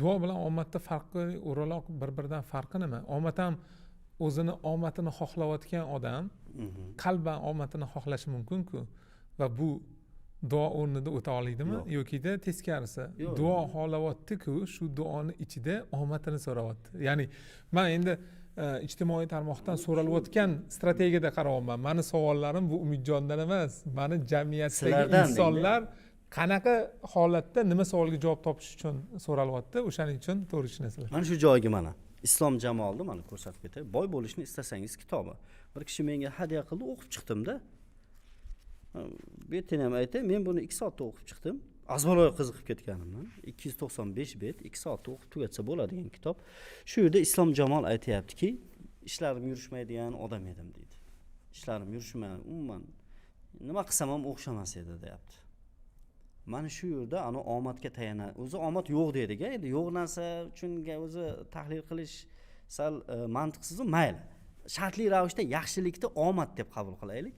Duo bilan omadda farqi o'raloq bir-biridan farqi nima? Omad ham o'zini omadini xohlayotgan odam qalban omadini xohlashi mumkin-ku va bu duo o'rnida o'ta oladimi Yo'q. yokida teskarisi? Yo'q. Duo xohlayapti-ku, shu duoni ichida omadini so'rayapti. Ya'ni men endi ijtimoiy tarmoqdan so'ralayotgan strategiyada qarayapman. Meni savollarim bu Umidjondan emas, meni jamiyatdagi Sizlardan insonlar qanaqa holatda nima savolga javob topish uchun so'ralyapti, o'shaning uchun to'g'ri tushunasizlar. Mana shu joyga mana Islom jamolni mana ko'rsatib ketay. Boy bo'lishni istasangiz kitobi. Bir kishi menga hadya qildi, o'qib chiqdim-da. Bu yerdan ham aytay, men buni 2 soatda o'qib chiqdim. Azbaloy qiziqib ketganimdan 295 bet 2 soatda o'qib tugatsa bo'ladigan kitob. Shu yerda Islom Jamol aytayaptiki, ishlarim yurishmaydigan odam edim deydi. Ishlarim yurishmaydi, umuman nima qilsam ham o'xshamas edi deyapti. Mana shu yerda ana omadga tayanadi. O'zi omad yo'q deydi-ga, endi yo'q narsa uchun o'zi tahlil qilish sal mantiqsiz, mayli. Shartli ravishda yaxshilikni omad deb qabul qilaylik.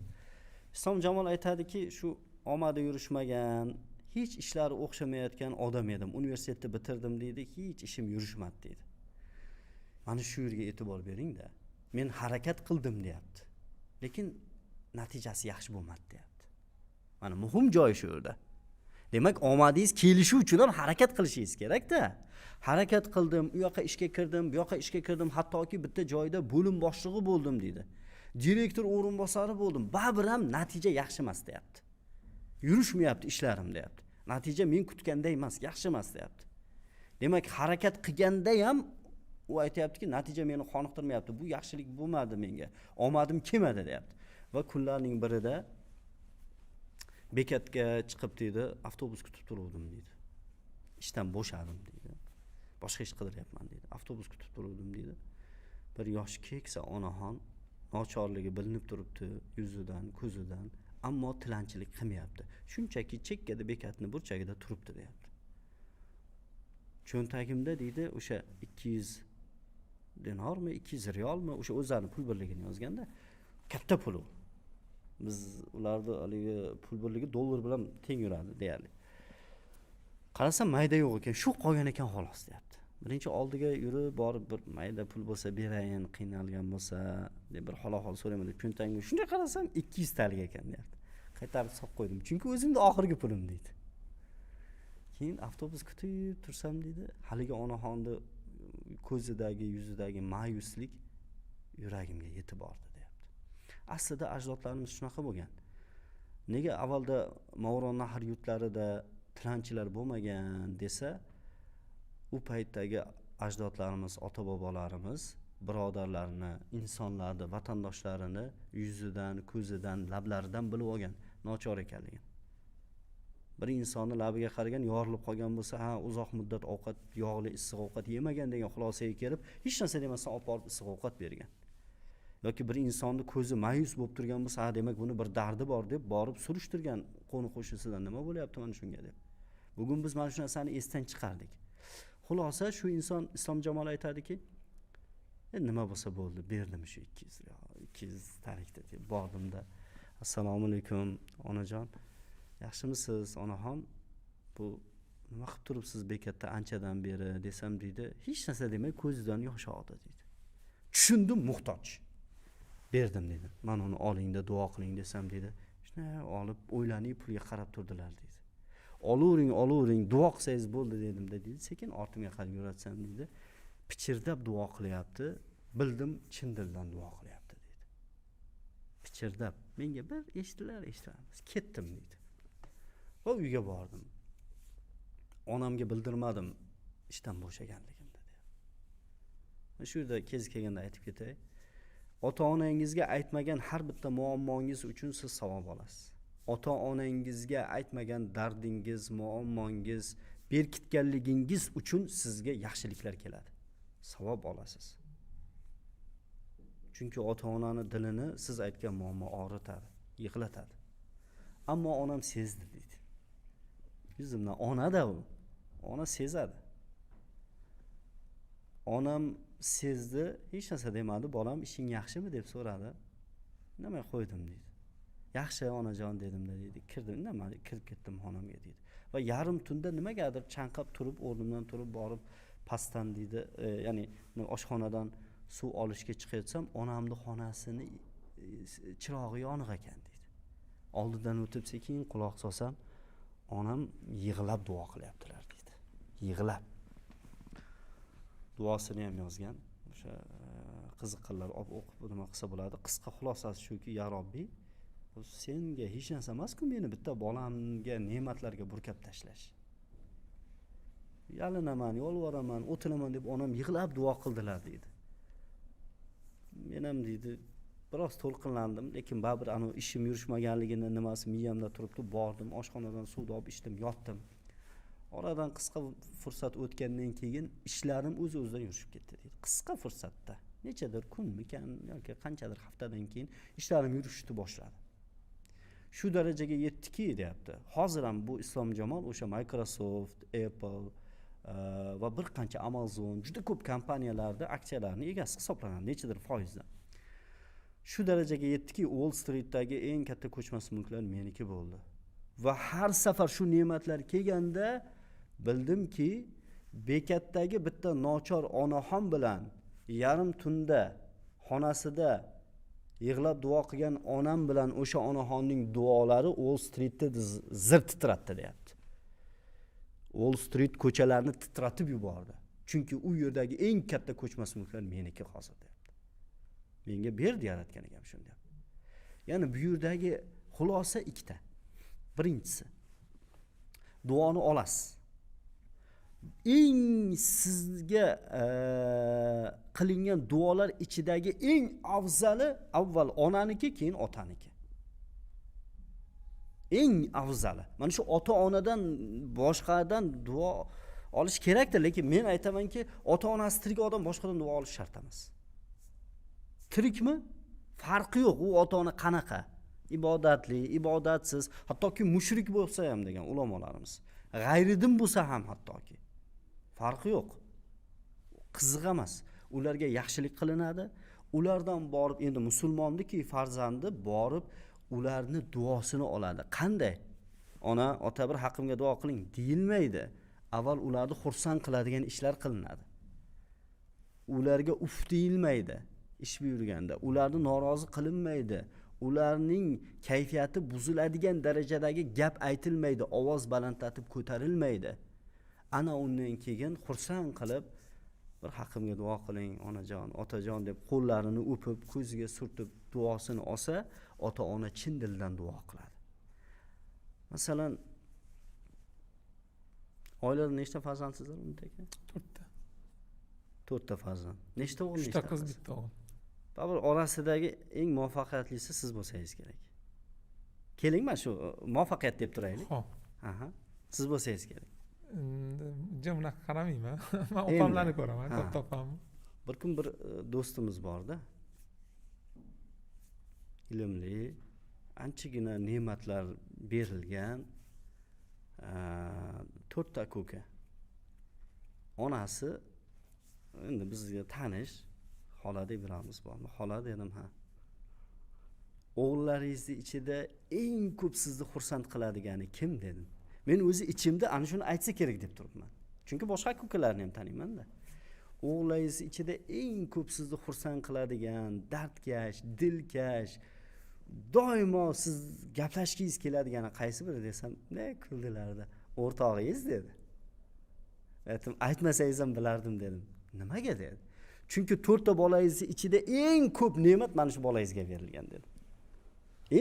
Islom Jamol aytadiki, shu omadi yurishmagan, hech ishlari o'xshamayotgan odam edim. Universitetni bitirdim deydi, hech ishim yurishmadi deydi. Mana shu yerga e'tibor bering-da. Men harakat qildim deyapti. Lekin natijasi yaxshi bo'lmadi deyapti. Mana muhim joyi shu yerda. Demak, omadingiz kelishi uchun ham harakat qilishingiz kerak-da. Harakat qildim, u yoqqa ishga kirdim, bu yoqqa ishga kirdim, hattoki bitta joyda bo'lim boshlig'i bo'ldim deydi. Direktor o'rinbosari bo'ldim. Baribir ham natija yaxshi emas deyapti. Yurishmayapti ishlarim deyapti. Natija men kutganday emas, yaxshi emas deyapti. Demak, harakat qilganda ham u aytayaptiki, natija meni qoniqtirmayapti. Bu yaxshilik bo'lmadi menga. Omadim kelmadi deyapti. Va kunlarning birida bekatga chiqib deydi, avtobus kutib turuvdim deydi. Ishdan bo'shadim deydi. Boshqa ish qidiryapman deydi. Avtobus kutib turuvdim deydi. Bir yosh keksa onaxon nochorligi bilinib turibdi yuzidan, ko'zidan, ammo tilanchilik qilmayapti. Shunchaki chekkada bekatni burchagida turibdi deyapti. Cho'ntagimda deydi, o'sha 200 dinormi, 200 riyolmi, o'sha o'zlarining pul birligini yozganda, katta pul u. Biz ularda haligi pul birligi dollar bilan teng yuradi deyarli. Qarasam mayda yo'q ekan, shu qolgan ekan xolos deyapti. Birinchi oldiga yurib borib bir mayda pul bo'lsa berayin, qiynalgan bo'lsa deb bir hol so'rayman deb cho'ntagimga shunday qarasam 200 talik ekan deyapti. Qaytarib solib qo'ydim. Chunki o'zimda oxirgi pulim deydi. Keyin avtobus kutib tursam deydi, haligi onaxonni ko'zidagi, yuzidagi ma'yuslik yuragimga yetib bordi deyapti. Aslida ajdodlarimiz shunaqa bo'lgan. Nega avvalda Movaroun Nahr yurtlarida tilanchilar bo'lmagan desa, u paytdagi ajdodlarimiz, ota-bobolarimiz birodarlarini, insonlarni, vatandoshlarini yuzidan, ko'zidan, lablaridan bilib olgan, nochor ekanligini. Bir insonni labiga qaragan yorilib qolgan bo'lsa, ha, uzoq muddat ovqat, yog'li issiq ovqat yemagan degan xulosaga kelib, hech narsa demasdan olib borib issiq ovqat bergan. Yoki bir insonni ko'zi ma'yus bo'lib turgan bo'lsa, ha, demak buni bir dardi bor deb borib surishtirgan qo'ni qo'shnisidan, nima bo'lyapti mana shunga deb. Bugun biz mana shu narsani esdan chiqardik. Xulosa shu inson Islom Jamol aytadiki, nima bo'lsa bo'ldi, berdim shu 200 riyol, 200 tarikda deb bordimda. Assalomu alaykum, onajon. Yaxshimisiz, onaxon? Bu nima qilib turibsiz bekatda anchadan beri desam deydi, hech narsa demay ko'zidan yosh og'di deydi. Tushundim, muhtoj. Berdim dedi. Mana uni olingda duo qiling desam deydi. Shunday olib o'ylanib pulga qarab turdilar deydi. Olavering, duo qilsangiz bo'ldi dedim deydi. Sekin ortimga qarab yuratsam deydi. Pichirdab duo qilyapti. Bildim, chin dildan duo qilyapti deydi. Pichirdab. Menga bir eshittiramiz. Ketdim deydi. Va uyga bordim. Onamga bildirmadim ishdan bo'shaganligimni deydi. Shu yerda kez kelganda aytib ketay. Ota-onangizga aytmagan har bitta muammongiz uchun siz savob olasiz. Ota-onangizga aytmagan dardingiz, muammongiz, berkitganligingiz uchun sizga yaxshiliklar keladi. Savob olasiz. Chunki ota-onani dilini siz aytgan muammo og'ritadi, yig'latadi. Ammo onam sezdi deydi. Yuzimdan ona-da u. Ona sezadi. Onam sezdi, hech narsa demadi. Bolam ishing yaxshimi deb so'radi. Indamay qo'ydim deydi. Yaxshi onajon dedim deydi. Kirdim, indamay kirib ketdim xonamga deydi. va yarim tunda nimagadir chanqab turib o'rnimdan turib borib pastdan deydi ya'ni oshxonadan suv olishga chiqayotsam onamni xonasini chirog'i yoniq ekan deydi. Oldidan o'tib sekin quloq solsam onam yig'lab duo qilyaptilar deydi. Yig'lab duosini ham yozgan. O'sha qiziqqanlar o'qib nima qilsa bo'ladi. Qisqa xulosasi shuki, ya Robbiy, senga hech narsa emas-ku meni bitta bolamga ne'matlarga burkab tashlash. Yalinaman, yolvoraman, o'tinaman deb onam yig'lab duo qildilar deydi. Men ham deydi biroz to'lqinlandim, lekin baribir ana ishim yurishmaganligini nimasi miyamda turibdi, bordim, oshxonadan suvni olib ichdim, yotdim. Oradan qisqa fursat o'tgandan keyin ishlarim o'z-o'zidan yurishib ketdi deydi. Qisqa fursatda, nechadir kunmikan yoki qanchadir haftadan keyin ishlarim yurishni boshladi. Shu darajaga yetdiki, deyapti. Hozir ham bu Islom Jamol o'sha Microsoft, Apple va bir qancha Amazon juda ko'p kompaniyalarda aksiyalarining egasi hisoblanadi, nechadir foizdan. Shu darajaga yetdiki, Wall Streetdagi eng katta ko'chmas mulklar meniki bo'ldi. Va har safar shu ne'matlar kelganda bildimki, bekatdagi bitta nochor onaxon bilan yarim tunda xonasida yig'lab duo qilgan onam bilan o'sha onaxonning duolari Wall Streetda zir titratdi, deyapti. Wall Street ko'chalarni titratib yubordi. Chunki u yerdagi eng katta ko'chmas mulklar meniki hozir, deyapti. Menga berdi yaratgan ekan shuni, deyapti. Ya'ni bu yerdagi xulosa ikkita. Birinchisi, duoni olasiz. Eng sizga qilingan duolar ichidagi eng afzali avval onaniki, keyin otaniki. Eng afzali. Mana shu ota-onadan boshqadan duo olish kerakdir, lekin men aytamanki, ota-onasi tirik odam boshqadan duo olish shart emas. Tirikmi? Farqi yo'q, u ota-ona qanaqa? Ibodatli, ibodatsiz, hattoki mushrik bo'lsa ham degan ulamolarimiz. G'ayridin bo'lsa ham hattoki. Farqi yo'q. Qiziq emas. Ularga yaxshilik qilinadi. Ulardan borib endi musulmondiki farzandi borib ularni duosini oladi. Qanday? Ona, ota bir haqqimga duo qiling deyilmaydi. Avval ularni xursand qiladigan ishlar qilinadi. Ularga uf deyilmaydi. Ish buyurganda ularni norozi qilinmaydi. Ularning kayfiyati buziladigan darajadagi gap aytilmaydi, ovoz balandlatib ko'tarilmaydi. Ana undan keyin xursand qilib bir haqqimga duo qiling onajon, otajon deb qo'llarini o'pib, ko'ziga surtib duosini olsa, ota-ona chin dildan duo qiladi. Masalan, oilada nechta farzandsizlar unda aka? 4 ta farzand. Nechta o'g'il, nechta qiz? Bitta o'g'il. Baribir orasidagi eng muvaffaqiyatlisi siz bo'lsangiz kerak. Keling, mana shu muvaffaqiyat deb turaylik. Xo'p. Aha. Siz bo'lsangiz kerak. Endi bunaqa qaramayman. Men opamlarni ko'raman, katta opamni. Bir kun bir do'stimiz borda. Ilmli, anchagina ne'matlar berilgan 4 ta ko'ka. Onasi endi bizga tanish, xola deb biramiz bormi? Xola dedim, ha. O'g'illaringizni ichida eng ko'p sizni xursand qiladigani kim dedim. Men o'zi ichimda ana shuni aytsa kerak deb turibman. Chunki boshqa ko'kalarni ham taniyman-da. O'g'illaringiz ichida eng ko'p sizni xursand qiladigan, dardkash, dilkash, doimo siz gaplashgingiz keladigani qaysi biri desam, ne kuldilarda. O'rtog'ingiz dedi. Aytdim, aytmasangiz ham bilardim dedim. Nimaga dedi? Chunki 4 ta bolangiz ichida eng ko'p ne'mat mana shu bolangizga berilgan dedi.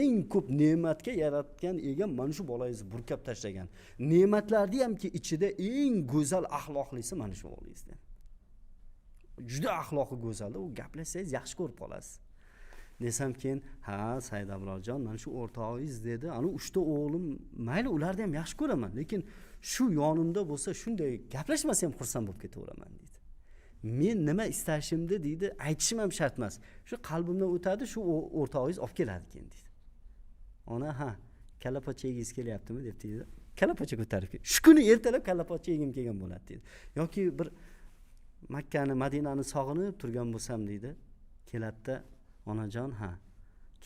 Eng ko'p ne'matga yaratgan egan mana shu bolangizni burkab tashlagan. Ne'matlarni hamki ichida eng go'zal axloqlisi mana shu bolangiz dedi. Juda axloqi go'zalda, u gaplashsangiz yaxshi ko'rib qolasiz. Desam keyin, ha, Said Abrorjon, mana shu o'rtog'ingiz dedi. Ana 3 ta o'g'lim, mayli ularni ham yaxshi ko'raman, lekin shu yonimda bo'lsa shunday gaplashmasa ham xursand bo'lib ketaveraman dedi. Men nima istashimni deydi, aytishim ham shart emas. Shu qalbimdan o'tadi, shu o'rtog'ingiz olib keladi keyin deydi. Ona, ha, kallapocha yegingiz kelyaptimi deb deydi. Kallapocha ko'tarib keldi. Shu kuni ertalab kallapocha yegim kelgan bo'ladi deydi. Yoki bir Makkani, Madinani sog'inib turgan bo'lsam deydi. Keladida, onajon, ha,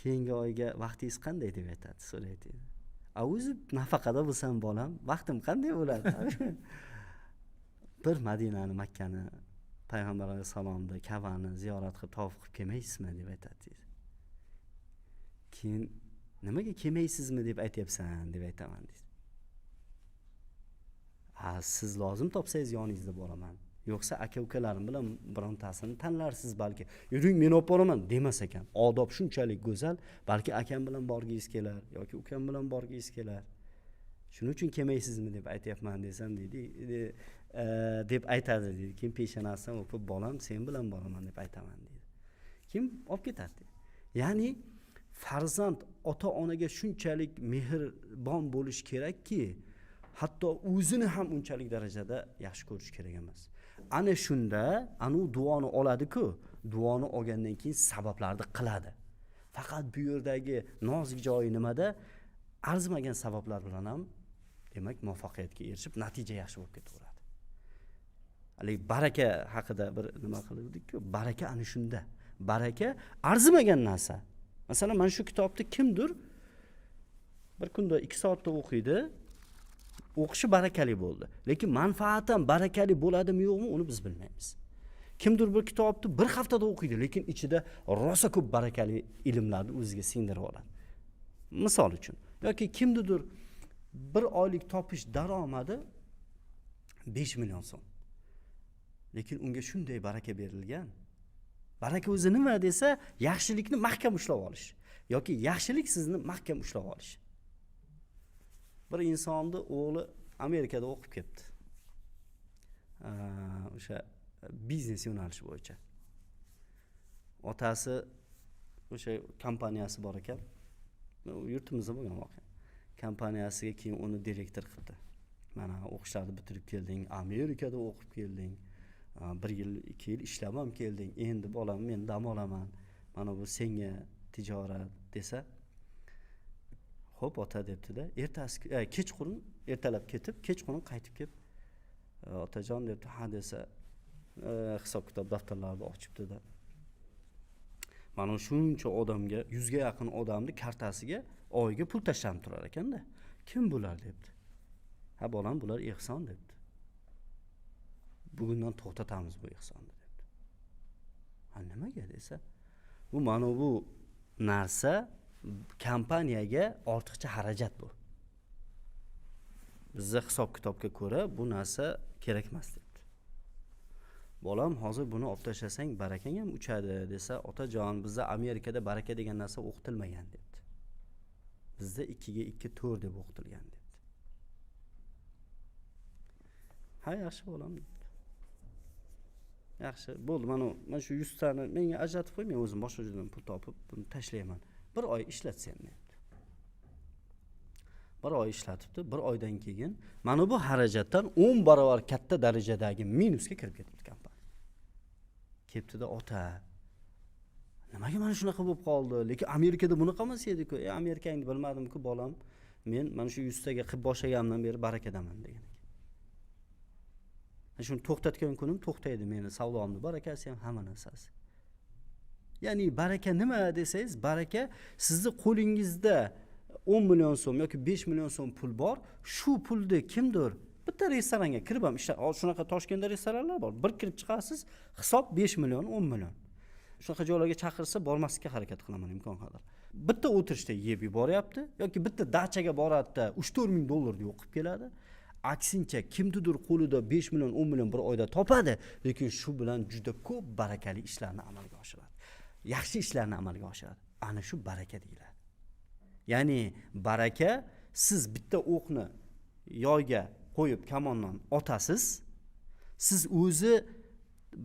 keyingi oyga vaqtingiz qanday deb aytadi, so'raydi deydi. o'zi nafaqada bo'lsam bolam, vaqtim qanday bo'ladi? Bir Madinani, Makkani, Payg'ambar alayhisalomni, Ka'bani ziyorat qilib, tavof qilib kelmaysizmi deb aytadi. Keyin nimaga kelmaysizmi deb aytyapsan deb aytaman deydi. Siz lozim topsangiz yoningizda boraman. Yo'qsa aka-ukalarim bilan birontasini tanlarsiz balki. Yuring men olib boraman demas ekan. Odob shunchalik go'zal, balki akam bilan borgingiz kelar yoki ukam bilan borgingiz kelar. Shuning uchun kelmaysizmi deb aytyapman desam deydi, deb aytadi deydi. Keyin peshonasidan o'pib bolam sen bilan boraman deb aytaman deydi. Kim olib ketadi? Ya'ni farzand ota-onaga shunchalik mehribon bo'lish kerakki, hatto o'zini ham unchalik darajada yaxshi ko'rish kerak emas. Ana shunda anu duoni oladi-ku, duoni olgandan keyin sabablarni qiladi. Faqat bu yerdagi nozik joyi nimada? Arzimagan sabablar bilan ham demak muvaffaqiyatga erishib, natija yaxshi bo'lib ketaveradi. Hali baraka haqida bir nima qildik-ku, baraka ana shunda. Baraka arzimagan narsa. Masalan, mana shu kitobni kimdir bir kunda 2 soatda o'qiydi. O'qishi barakali bo'ldi. Lekin manfaatan barakali bo'ladimi yo'qmi, uni biz bilmaymiz. Kimdir bir kitobni bir haftada o'qiydi, lekin ichida rosa ko'p barakali ilmlarni o'ziga singdirib oladi. Misol uchun, yoki kimdir bir oylik topish daromadi 5 million so'm. Lekin unga shunday baraka berilgan. Baraka o'zi nima desa, yaxshilikni mahkam ushlab olish yoki yaxshilik sizni mahkam ushlab olish. Bir insonni o'g'li Amerikada o'qib ketdi. O'sha biznes yo'nalishi bo'yicha. Otasi o'sha kompaniyasi bor ekan. Yurtimizda bo'lgan voqea. Kompaniyasiga keyin uni direktor qildi. Mana o'qishlarni bitirib kelding, Amerikada o'qib kelding. 1 yil, 2 yil ishlab ham kelding. Endi bolam men dam olaman. Mana bu senga tijorat desa, xo'p ota debdi-da. Ertasi kechqurun ertalab ketib, kechqurun qaytib kelib, otajon debdi, ha desa, hisob kitob daftarlarni ochibdi-da. Mana shuncha odamga, 100 ga yaqin odamning kartasiga oyiga pul tashlanib turar ekan-da. Kim bular debdi. Ha bolam, bular ehson debdi. Bugundan to'xtatamiz bu ehsonni debdi. Ha nimaga desa, bu mana bu narsa kompaniyaga ortiqcha xarajat bu. Bizda hisob kitobga ko'ra bu narsa kerak emas debdi. Bolam, hozir buni olib tashlasang barakang ham uchadi desa, otajon, bizda Amerikada baraka degan narsa o'qitilmagan debdi. Bizda 2 ga 2 4 deb o'qitilgan debdi. Ha yaxshi bolam debdi. Yaxshi, bo'ldi, mana shu 100 tani menga ajratib qo'y, men o'zim boshqa joydan pul topib buni tashlayman. 1 oy ishlatsam debdi. 1 oy ishlatibdi, 1 oydan keyin mana bu xarajatdan 10 barobar katta darajadagi minusga kirib ketibdi kompaniya. Ketdi-da, ota, nimaga mana shunaqa bo'lib qoldi? Lekin Amerikada bunaqa emas edi-ku. Amerikangni bilmadim-ku bolam. Men mana shu 100 taga qilib boshlaganimdan beri barakadaman degan ekan. Shuni to'xtatgan kunim to'xtaydi meni savdomni, barakasi ham hamma narsasi. Ya'ni baraka nima desangiz, baraka sizni qo'lingizda 10 million so'm yoki 5 million so'm pul bor, shu pulni kimdir bitta restoranga kirib ham ishlar, shunaqa Toshkentda restoranlar bor. Bir kirib chiqasiz, hisob 5 million, 10 million. Shunaqa joylarga chaqirsa bormaslikka harakat qilaman imkon qadar. Bitta o'tirishda yeb yuboryapti yoki bitta dachaga boradi-da, 3-4 ming dollarga o'qib keladi. Aksincha kimdir qo'lida 5 million, 10 million bir oyda topadi, lekin shu bilan juda ko'p barakali ishlarni amalga oshiradi. Yaxshi ishlarni amalga oshiradi. Ana shu baraka deyiladi. Ya'ni baraka, siz bitta o'qni yoyga qo'yib kamondan otasiz, siz o'zi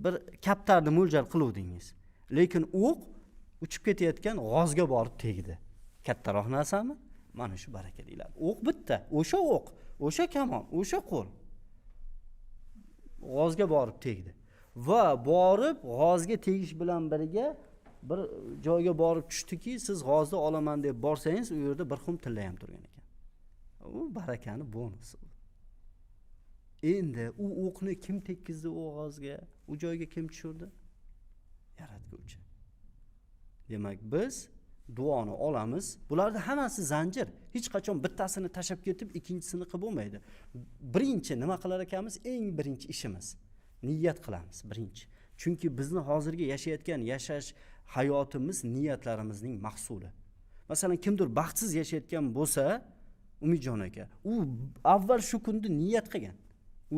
bir kaptarni mo'ljal qiluvdingiz. Lekin o'q uchib ketayotgan g'ozga borib tegdi. Kattaroq narsami? Mana shu baraka deyiladi. O'q bitta, o'sha o'q, o'sha kamon, o'sha qo'l g'ozga borib tegdi. Va borib g'ozga tegish bilan birga bir joyga borib tushdiki, siz g'ozni olaman deb borsangiz, u yerda bir xum tilla ham turgan ekan. U barakani bonusi. Endi u o'qni kim tekkizdi u g'ozga? U joyga kim tushirdi? Yaratguvchi. Demak, biz duoni olamiz. Bularning hammasi zanjir. Hech qachon bittasini tashab ketib, ikkinchisini qilib bo'lmaydi. Birinchi nima qilar ekanmiz? Eng birinchi ishimiz niyat qilamiz birinchi. Chunki bizni hozirgi yashayotgan yashash hayotimiz niyatlarimizning mahsuli. Masalan, kimdir baxtsiz yashayotgan bo'lsa, Umidjon aka, u avval shu kunni niyat qilgan,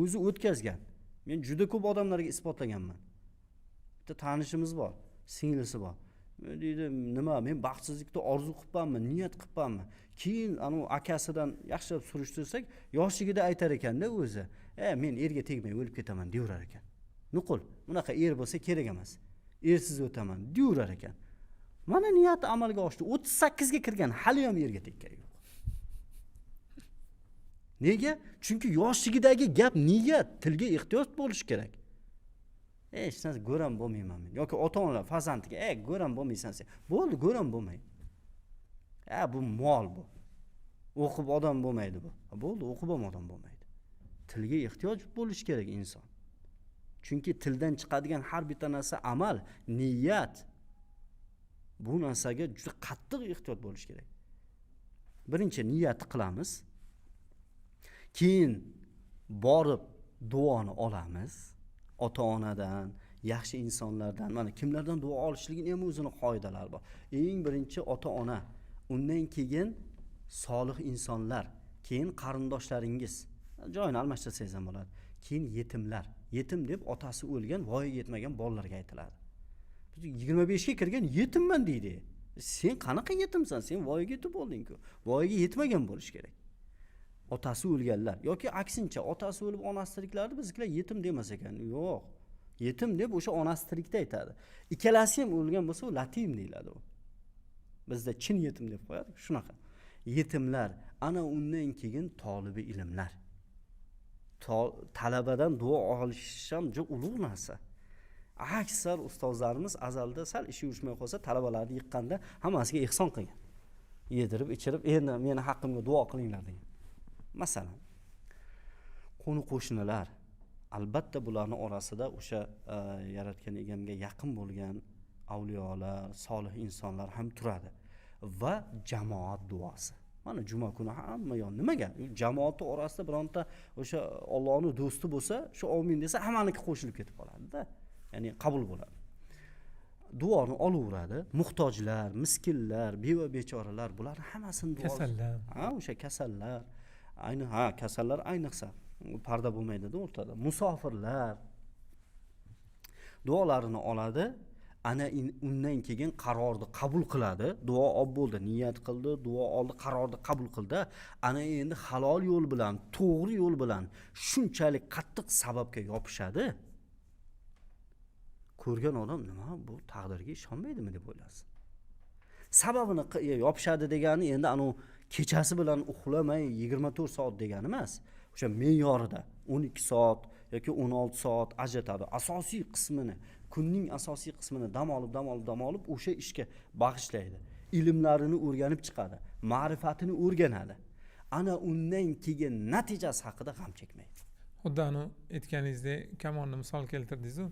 o'zi o'tkazgan. Men juda ko'p odamlarga isbotlaganman. Bitta tanishimiz bor, singlisi bor. Deydi, nima, men baxtsizlikni orzu qilibmanmi, niyat qilibmanmi? Keyin anu akasidan yaxshilab surishtirsak, yoshligida aytar ekanda o'zi, men erga tegmay o'lib ketaman deyurar ekan. Nuqul, bunaqa er bo'lsa kerak emas. Ersiz o'taman deyurar ekan. Mana niyati amalga oshdi. 38 ga kirgan, hali ham erga tekkani yo'q. Nega? Chunki yoshligidagi gap niyat, tilga ehtiyoj bo'lish kerak. Hech narsa go'ram bo'lmayman men. Yoki ota-onalar farzandiga, go'ram bo'lmaysan sen. Bo'ldi, go'ram bo'lmaydi. Bu mol bu. O'qib odam bo'lmaydi bu. Bo'ldi, o'qib ham odam bo'lmaydi. Tilga ehtiyoj bo'lish kerak inson. Chunki tildan chiqadigan har bitta narsa amal, niyat. Bu narsaga juda qattiq ehtiyot bo'lish kerak. Birinchi niyat qilamiz. Keyin borib duoni olamiz. Ota-onadan, yaxshi insonlardan, mana kimlardan duo olishligini ham o'zining qoidalari bor. Eng birinchi ota-ona, undan keyin solih insonlar, keyin qarindoshlaringiz. Joyini almashtirsangiz ham bo'ladi. Keyin yetimlar. Yetim deb otasi o'lgan, voyaga yetmagan bolalarga aytiladi. 25 ga kirgan yetimman deydi. Sen qanaqa yetimsan? Sen voyaga yetib olding-ku. Voyaga yetmagan bo'lish kerak. Otasi o'lganlar yoki aksincha otasi o'lib onasi tiriklarni bizlar yetim demas ekan. Yo'q. Yetim deb o'sha onasi tirikda aytadi. Ikkalasi ham o'lgan bo'lsa, u latim deyiladi u. Bizda chin yetim deb qo'yadi. Shunaqa. Yetimlar, ana undan keyin tolibi ilmlar. Talabadan duo olish ham juda ulug' narsa. Aksar ustozlarimiz azalda sal ishi yurishmay qolsa, talabalarni yiqqanda hammasiga ehson qilgan. Yedirib, ichirib, endi meni haqqimga duo qilinglar degan. Masalan, qo'ni-qo'shnilar, albatta bularning orasida o'sha yaratgan egamga yaqin bo'lgan avliyolar, solih insonlar ham turadi va jamoat duosi. Mana juma kuni hamma yon nimaga? Jamoatning orasida bironta o'sha Allohning do'sti bo'lsa, shu amin desa, hammaniki qo'shilib ketib qoladi-da. Ya'ni qabul bo'ladi. Duoni olaveradi. Muhtojlar, miskinlar, beva bechoralar, bular hammasini duo. Kasallar. O'sha kasallar. Kasallar ayniqsa parda bo'lmaydi-da o'rtada. Musofirlar duolarini oladi. Ana undan keyin qarorni qabul qiladi. Duo olib bo'ldi, niyat qildi, duo oldi, qarorni qabul qildi. Ana endi halol yo'l bilan, to'g'ri yo'l bilan shunchalik qattiq sababga yopishadi. Ko'rgan odam nima bu taqdirga ishonmaydimi deb o'ylasin. Sababini yopishadi degani endi anu kechasi bilan uxlamay 24 soat degani emas. O'sha me'yorida 12 soat yoki 16 soat ajratadi. Asosiy qismini, kunning asosiy qismini dam olib o'sha ishga bag'ishlaydi. Ilmlarini o'rganib chiqadi, ma'rifatini o'rganadi. Ana undan keyin natijasi haqida g'am chekmaydi. Xuddi anu aytganingizdek kamonni misol keltirdingiz-ku.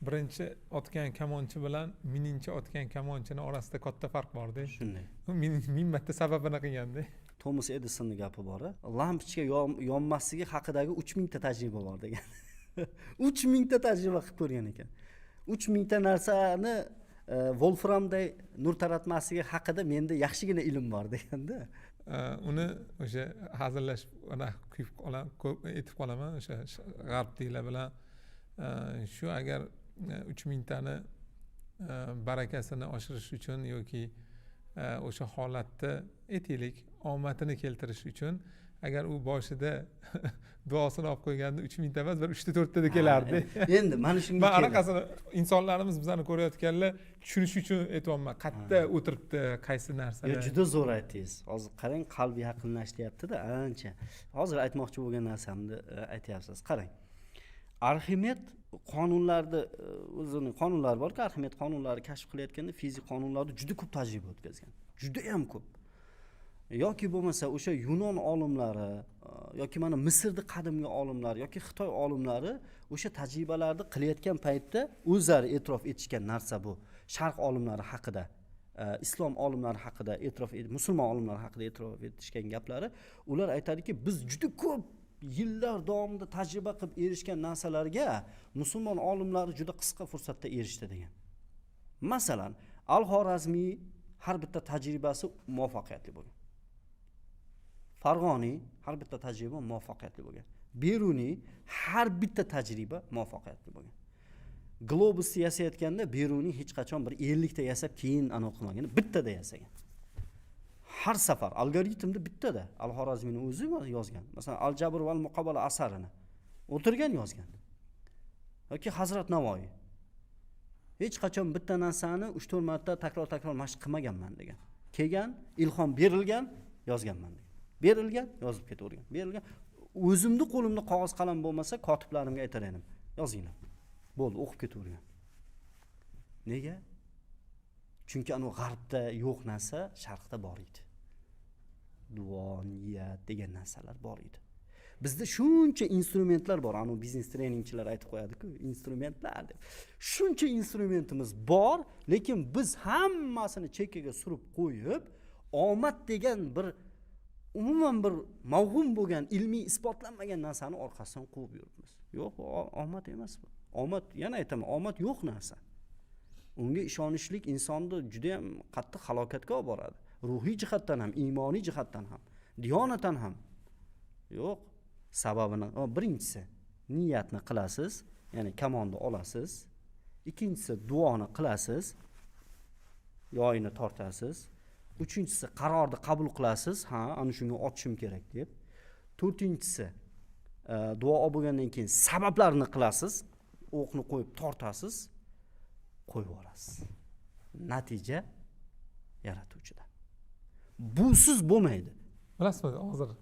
Birinchi otgan kamonchi bilan miningchi otgan kamonchini orasida katta farq bor-da. Shunday. Ming marta sababini qilganda. Thomas Edisonning gapi bor. Lampochka yonmasligi haqidagi 3000 ta tajriba bor degan. 3000 ta tajriba qilib ko'rgan ekan. 3000 ta narsani Wolframday nur taratmasligi haqida menda yaxshigina ilm bor deganda. Uni o'sha hazillashib ana aytib qolaman o'sha g'arbliklar bilan shu agar 3000 tani barakasini oshirish uchun yoki o'sha holatda aytaylik omadini keltirish uchun agar u boshida duosini olib qo'yganda 3000 ta emas, bir 3 ta 4 ta kelardi. Endi mana shunga men anaqasini insonlarimiz bizani ko'rayotganlar tushunish uchun aytyapman. Qayerda o'tiribdi, qaysi narsada. Juda zo'r aytdingiz. Hozir qarang, qalbi yaqinlashayapti-da, ancha. Hozir aytmoqchi bo'lgan narsamni aytyapsiz. Qarang. Arximed qonunlarni o'zining qonunlari bor-ku, Arximed qonunlarini kashf qilayotganda fizik qonunlarni juda ko'p tajriba o'tkazgan. Juda ham ko'p. Yoki bo'lmasa o'sha Yunon olimlari yoki mana Misrda qadimgi olimlar yoki Xitoy olimlari o'sha tajribalarni qilayotgan paytda o'zlari e'tirof etishgan narsa bu. Sharq olimlari haqida islom olimlari haqida musulmon olimlar haqida e'tirof etishgan gaplari, ular aytadiki, biz juda ko'p yillar davomida tajriba qilib erishgan narsalarga musulmon olimlari juda qisqa fursatda erishdi degan. Masalan, Al-Xorazmiy har bitta tajribasi muvaffaqiyatli bo'lgan. Farg'oniy har bitta tajriba muvaffaqiyatli bo'lgan. Beruniy har bitta tajriba muvaffaqiyatli bo'lgan. Globus yasayotganda Beruniy hech qachon bir 50 ta yasab keyin aniq qilmagan, bittada yasagan. Har safar algoritmda bittada Al-Xorazmiyning o'zi yozgan. Masalan, Al-Jabr val Muqobala asarini o'tirgan yozgan. yoki Hazrat Navoiy hech qachon bitta narsani 3-4 marta takror mashq qilmaganman degan. Kelgan, ilhom berilgan, yozganman degan. Berilgan, yozib ketavergan. Berilgan. O'zimni qo'limda qog'oz qalam bo'lmasa, kotiblarimga aytar edim. Yozinglar. Bo'ldi, o'qib ketavergan. Nega? Chunki anu g'arbda yo'q narsa sharqda bor edi. Duo, niyat degan narsalar bor edi. Bizda shuncha instrumentlar bor. Anu biznes treningchilar aytib qo'yadi-ku, instrumentlar deb. Shuncha instrumentimiz bor, lekin biz hammasini chekkaga surib qo'yib, omad degan bir umuman bir mavhum bo'lgan, ilmiy isbotlanmagan narsani orqasidan quvib yuribmiz. Yo'q, omad emas bu. Omad, yana aytaman, omad yo'q narsa. Unga ishonishlik insonni juda ham qattiq halokatga olib boradi. Ruhiy jihatdan ham, iymoniy jihatdan ham, diyonatan ham. Yo'q. Sababini, birinchisi niyatni qilasiz, ya'ni kamonni olasiz. Ikkinchisi duoni qilasiz, yoyini tortasiz. Uchinchisi qarorni qabul qilasiz, ha, ana shunga otishim kerak deb. To'rtinchisi duo bo'lgandan keyin sabablarni qilasiz, o'qni qo'yib tortasiz, qo'yib olasiz. Natija yaratuvchidan. Busiz bo'lmaydi. Bilasizmi, hozir